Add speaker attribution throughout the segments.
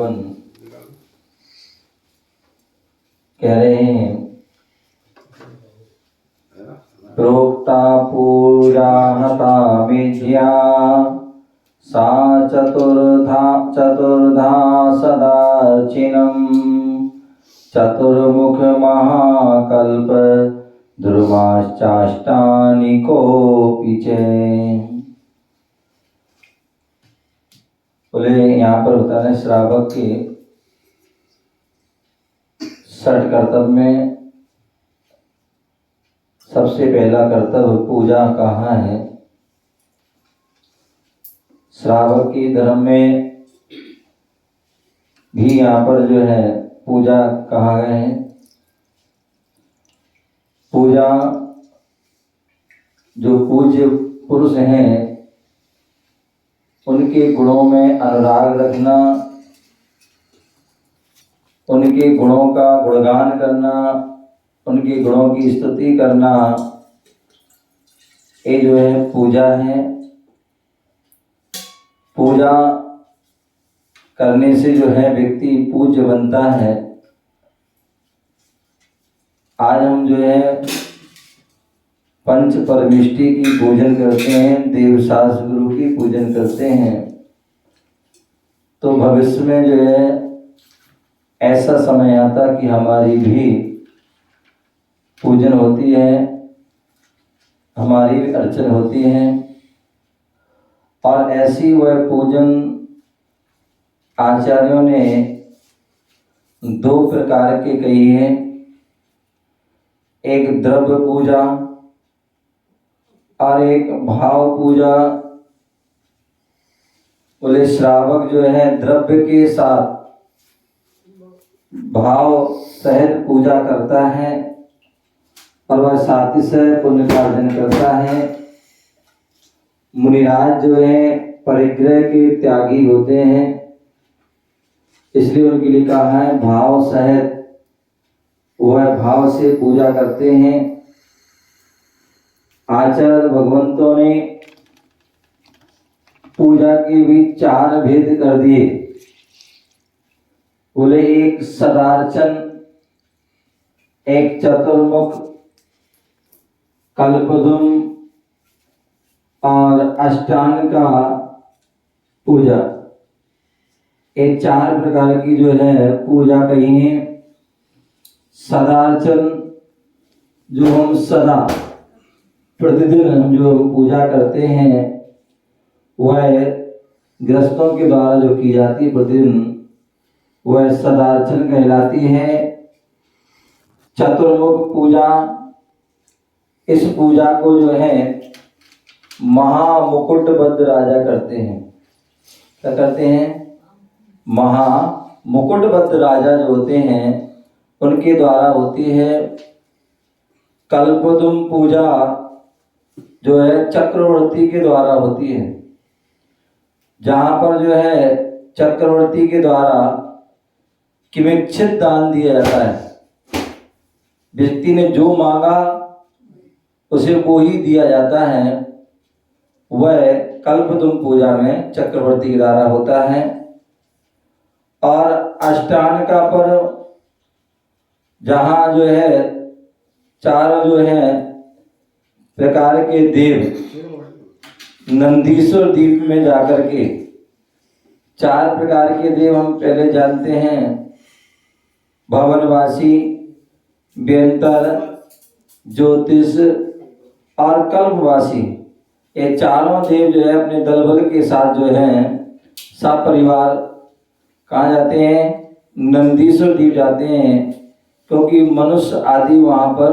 Speaker 1: भगवान कह रहे हैं, प्रोक्ता पूजा हता विद्या सा चतुर्धा सदाचिनम चतुर्मुख महाकल्प ध्रुवाश्चाष्टानिकोऽपि च। बोले यहाँ पर होता है श्रावक के षट कर्तव्य में सबसे पहला कर्तव्य पूजा कहाँ है। श्रावक के धर्म में भी यहाँ पर जो है पूजा कहा गया है। पूजा जो पूज्य पुरुष हैं उनके गुणों में अनुराग रखना, उनके गुणों का गुणगान करना, उनके गुणों की स्तुति करना, ये जो है पूजा है। पूजा करने से जो है व्यक्ति पूज्य बनता है। आज हम जो है पंच परमिष्टि की पूजन करते हैं, देवशास्त्र गुरु की पूजन करते हैं। तो भविष्य में जो है ऐसा समय आता कि हमारी भी पूजन होती है, हमारी भी अर्चन होती है। और ऐसी वह पूजन आचार्यों ने दो प्रकार के कही है। एक द्रव्य पूजा और एक भाव पूजा। बोले श्रावक जो है द्रव्य के साथ भाव सहित पूजा करता है और वह साथी से पुण्य का अर्जन करता है। मुनिराज जो है परिग्रह के त्यागी होते हैं, इसलिए उनके लिए कहा है भाव सहित वह भाव से पूजा करते हैं। आचार्य भगवंतों ने पूजा के भी चार भेद कर दिए। बोले एक सदार्चन, एक चतुर्मुख, कल्पद्रुम और अष्टांग का पूजा। ये चार प्रकार की जो है पूजा कही है। सदार्चन जो हम सदा प्रतिदिन जो पूजा करते हैं वह गृहस्थों के द्वारा जो की जाती है प्रतिदिन, वह सदार्चन कहलाती है। चतुर्मुख पूजा, इस पूजा को जो है महामुकुटबद्ध राजा करते हैं। क्या करते हैं? महामुकुटबद्ध राजा जो होते हैं उनके द्वारा होती है। कल्पद्रुम पूजा जो है चक्रवर्ती के द्वारा होती है, जहाँ पर जो है चक्रवर्ती के द्वारा किमिच्छित दान दिया जाता है। व्यक्ति ने जो मांगा उसे वो ही दिया जाता है। वह कल्पद्रुम पूजा में चक्रवर्ती के द्वारा होता है। और अष्टांग का पर्व, जहाँ जो है चारों जो है प्रकार के देव नंदीश्वर द्वीप में जाकर के, चार प्रकार के देव हम पहले जानते हैं, भवनवासी, व्यंतर, ज्योतिष और कल्पवासी। ये चारों देव जो है अपने दलबल के साथ जो है सब परिवार कहाँ जाते हैं? नंदीश्वर द्वीप जाते हैं, क्योंकि मनुष्य आदि वहाँ पर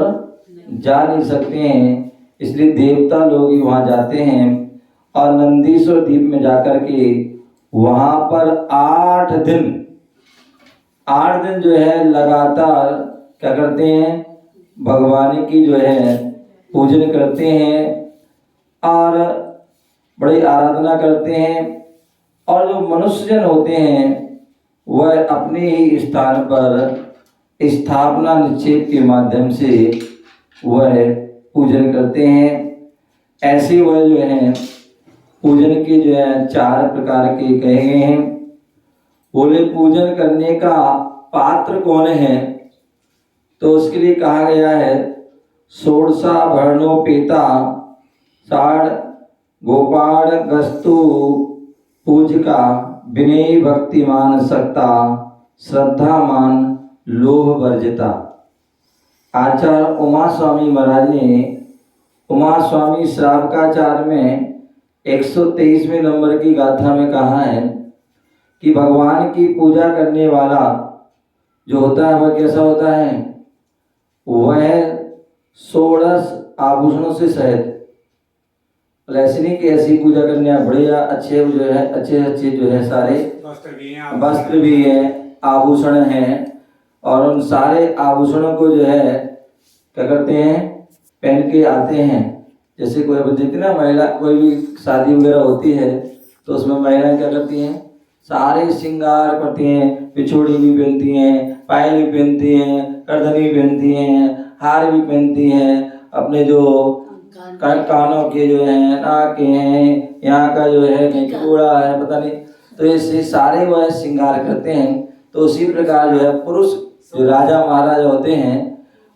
Speaker 1: जा नहीं सकते हैं, इसलिए देवता लोग ही वहाँ जाते हैं। और नंदीश्वर द्वीप में जाकर के वहाँ पर 8 दिन जो है लगातार क्या करते हैं? भगवान की जो है पूजन करते हैं और बड़ी आराधना करते हैं। और जो मनुष्यजन होते हैं वह अपने ही स्थान पर स्थापना निक्षेप के माध्यम से वह पूजन करते हैं। ऐसे वह जो है पूजन के जो है चार प्रकार के कहे गए हैं। बोले पूजन करने का पात्र कौन है? तो उसके लिए कहा गया है षोडशाभरणोपेता साढ़ गोपाड़ गस्तु पूजका विनयी भक्तिमान सकता श्रद्धामान लोभ वर्जिता। आचार्य उमा स्वामी महाराज ने उमा स्वामी श्रावकाचार्य में 123वें नंबर की गाथा में कहा है कि भगवान की पूजा करने वाला जो होता है वह कैसा होता है? वह 16 आभूषणों से सहित, ऐसे नहीं कि ऐसी पूजा करने बढ़िया अच्छे जो है अच्छे जो है सारे वस्त्र भी है, आभूषण हैं, और उन सारे आभूषणों को जो है क्या करते हैं? पहन के आते हैं। जैसे कोई अब देखते ना महिला, कोई भी शादी वगैरह होती है तो उसमें महिलाएं क्या करती हैं? सारे श्रृंगार करती हैं, पिछोड़ी भी पहनती हैं, पायल भी पहनती हैं, करधनी भी पहनती हैं, हार भी पहनती हैं, अपने जो कानों के जो है, नाक के हैं, यहाँ का जो है चूड़ा है, पता नहीं, तो ऐसे सारे वह श्रृंगार करते हैं। तो उसी प्रकार जो है पुरुष जो राजा महाराजा होते हैं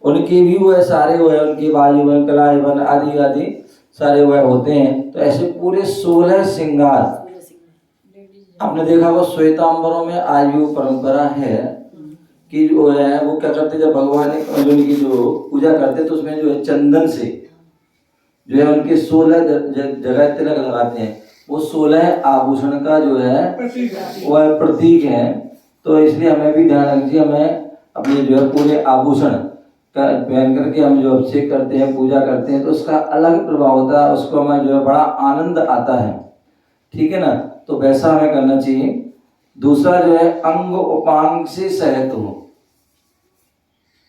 Speaker 1: उनके भी वह सारे वह उनकी बाजूबन कलाईबन आदि आदि सारे वह होते हैं। तो ऐसे पूरे 16 श्रृंगार आपने देखा वो श्वेतांबरों में आज भी परंपरा है कि जो है वो क्या करते, जब भगवान की जो पूजा करते तो उसमें जो है चंदन से जो है उनके 16 जगह तिलक लगाते हैं। वो 16 आभूषण का जो है वह प्रतीक है। तो इसलिए हमें भी ध्यान रखिए, हमें अपने जो है पूरे आभूषण का पहन करके हम जो अभिषेक करते हैं, पूजा करते हैं, तो उसका अलग प्रभाव होता है, उसको हमें जो है बड़ा आनंद आता है। ठीक है ना? तो वैसा हमें करना चाहिए। दूसरा जो है अंग उपांग से सहित हो।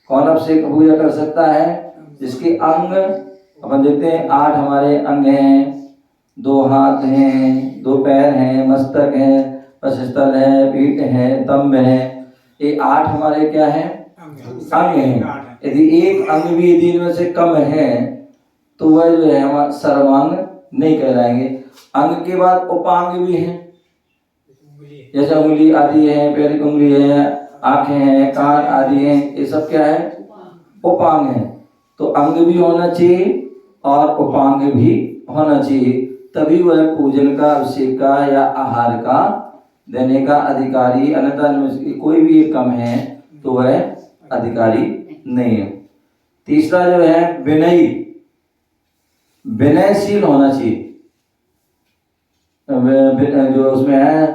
Speaker 1: कौन अभिषेक पूजा कर सकता है? जिसके अंग अपन देखते हैं 8 हमारे अंग हैं, 2 हाथ हैं, 2 पैर हैं, मस्तक है, वक्षस्थल है, पीठ है, तंब है, ये 8 हमारे क्या है? अंग हैं। यदि एक अंग भी यदि इनमें से कम है तो वह जो है हमारा सर्वांग नहीं कहलाएंगे। अंग के बाद उपांग भी हैं, जैसे उंगली आदि है, पैर की उंगली है, आंखें हैं, कान आदि हैं, ये सब क्या है? उपांग है। तो अंग भी होना चाहिए और उपांग भी होना चाहिए, तभी वह पूजन का, अभिषेक का या आहार का देने का अधिकारी। अन्यथा कोई भी एक कम है तो वह अधिकारी नहीं है। तीसरा जो है विनयी, विनयशील होना चाहिए। जो उसमें है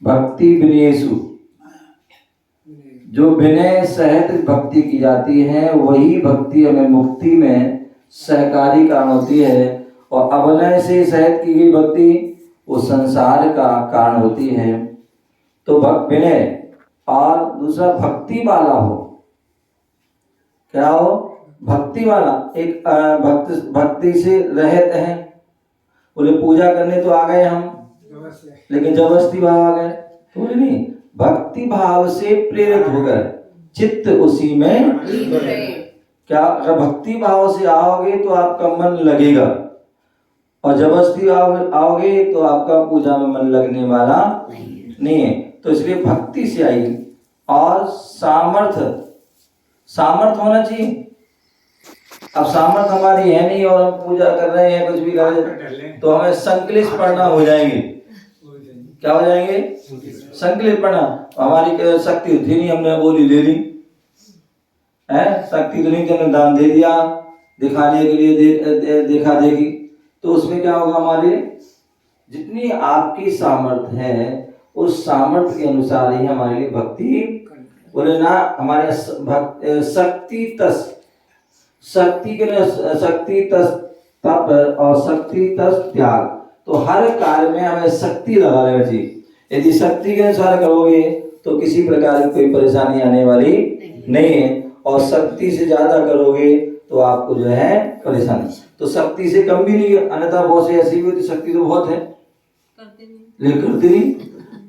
Speaker 1: भक्ति विनयेषु, जो विनय सहित भक्ति की जाती है वही भक्ति हमें मुक्ति में सहकारी कारण होती है, और अवनय से सहित की गई भक्ति वो संसार का कारण होती है। तो भक्त विनय, और दूसरा भक्ति वाला हो। क्या हो? भक्ति वाला। एक भक्ति से रहित है, बोले पूजा करने तो आ गए हम, लेकिन जबरदस्ती भाव आ गए तो बोले नहीं, भक्ति भाव से प्रेरित होकर चित्त उसी में क्या, अगर भक्ति भाव से आओगे तो आपका मन लगेगा, और जबरदस्ती आओगे तो आपका पूजा में मन लगने वाला नहीं है। तो इसलिए भक्ति से आइए। और सामर्थ होना चाहिए। अब सामर्थ हमारी है नहीं और हम पूजा कर रहे हैं, कुछ भी कर रहे हैं, तो हमें संकलित पढ़ना हो जाएंगे। क्या हो जाएंगे? संकलित पढ़ना। हमारी शक्ति थी नहीं, हमने बोली ले ली है, शक्ति तो नहीं थी, हमने दान दे दिया दिखाने के लिए, देखा देखी, तो उसमें क्या होगा? हमारे जितनी आपकी सामर्थ्य है उस सामर्थ्य के अनुसार ही हमारे लिए भक्ति, बोले ना हमारे शक्ति तस तप और शक्ति तस त्याग। तो हर कार्य में हमें शक्ति लगा लेना चाहिए। यदि शक्ति के अनुसार करोगे तो किसी प्रकार की कोई परेशानी आने वाली नहीं है, और शक्ति से ज्यादा करोगे तो आपको जो है परेशानी। तो शक्ति से कम भी नहीं है, अन्यथा बहुत से ऐसी भी होती शक्ति तो बहुत है लेकिन करती नहीं।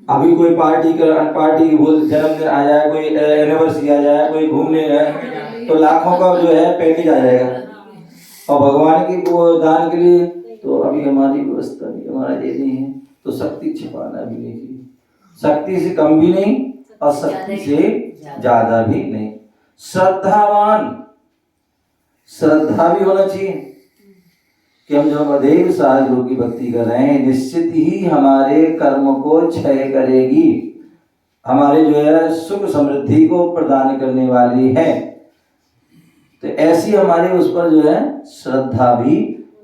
Speaker 1: अभी कोई पार्टी बोल जन्मदिन आ जाए, कोई एनिवर्सरी आ जाए, कोई घूमने जाए, तो लाखों का जो है पैकेज आ जाएगा, और भगवान की वो दान के लिए तो अभी हमारी व्यवस्था नहीं, हमारा ये नहीं है, तो शक्ति छिपाना भी नहीं चाहिए। शक्ति से कम भी नहीं और शक्ति से ज्यादा भी नहीं। श्रद्धावान, श्रद्धा भी होना चाहिए कि हम जो मदेव साहब गुरु की भक्ति कर रहे हैं निश्चित ही हमारे कर्म को क्षय करेगी, हमारे जो है सुख समृद्धि को प्रदान करने वाली है। तो ऐसी हमारी उस पर जो है श्रद्धा भी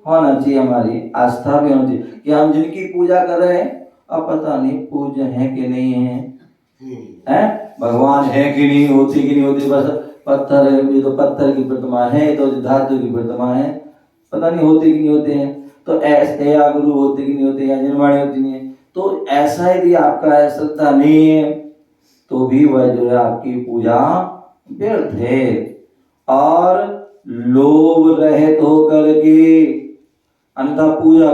Speaker 1: होना चाहिए, हमारी आस्था भी होना चाहिए कि हम जिनकी पूजा कर रहे हैं अब पता नहीं पूज्य है कि नहीं है, हैं भगवान है कि नहीं, होती कि नहीं होती, बस पत्थर है, ये तो पत्थर की प्रतिमा है, तो धातु की प्रतिमा है, पता नहीं होते कि नहीं होते हैं। तो ऐसे या गुरु होते कि नहीं होते, या निर्माणी होती नहीं है। तो ऐसा यदि आपका है, श्रद्धा नहीं है, तो भी वह जो है आपकी पूजा व्यर्थ है। और लोभ रहित होकर के अन्यथा पूजा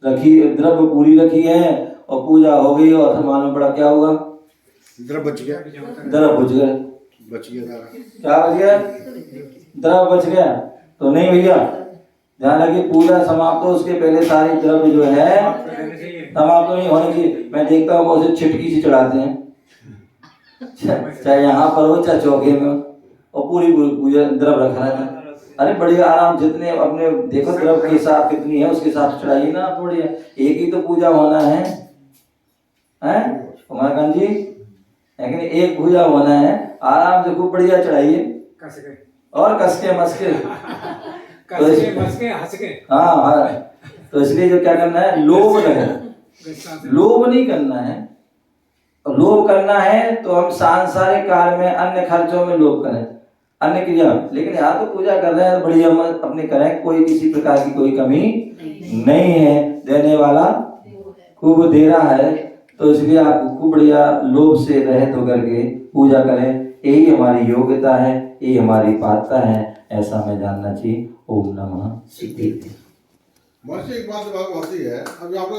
Speaker 1: रखी, द्रव्य पूरी रखी है और पूजा हो गई और मालूम पड़ा क्या हुआ,
Speaker 2: द्रव्य बच गया,
Speaker 1: द्रव्य बच गया, क्या बच गया, द्रव्य बच गया। तो नहीं भैया, ध्यान रखिए, पूजा समाप्त हो उसके पहले सारी द्रव्य जो है समाप्त नहीं होनी चाहिए। मैं देखता हूँ उसे छिटकी से चढ़ाते हैं, चाहे यहाँ पर हो चाहे चौके में हो, और पूरी पूजा द्रव्य रखा रहता है। अरे बढ़िया आराम, जितने अपने देखो द्रव्य की हिसाब कितनी है उसके हिसाब से चढ़ाइए ना, बढ़िया। एक ही तो पूजा होना है, हैं कुमारकांत जी, लेकिन एक पूजा होना है, आराम से खूब बढ़िया चढ़ाइए और कसके मस्के हाँ हाँ। तो इसलिए जो क्या करना है, लोभ नहीं, लोभ नहीं करना है। लोभ करना है तो हम सांसारिक कार्य में अन्य खर्चों में लोभ करें, अन्य क्रिया, लेकिन यहाँ तो पूजा कर रहे हैं तो बढ़िया हम अपने करें, कोई किसी प्रकार की कोई कमी नहीं है, देने वाला खूब दे रहा है। तो इसलिए आप खूब बढ़िया लोभ से रहित होकर के पूजा करें, यही हमारी योग्यता है, यही हमारी पात्रता है, ऐसा हमें जानना चाहिए। ओम नमः शिवाय।
Speaker 2: एक बात होती है, अभी आप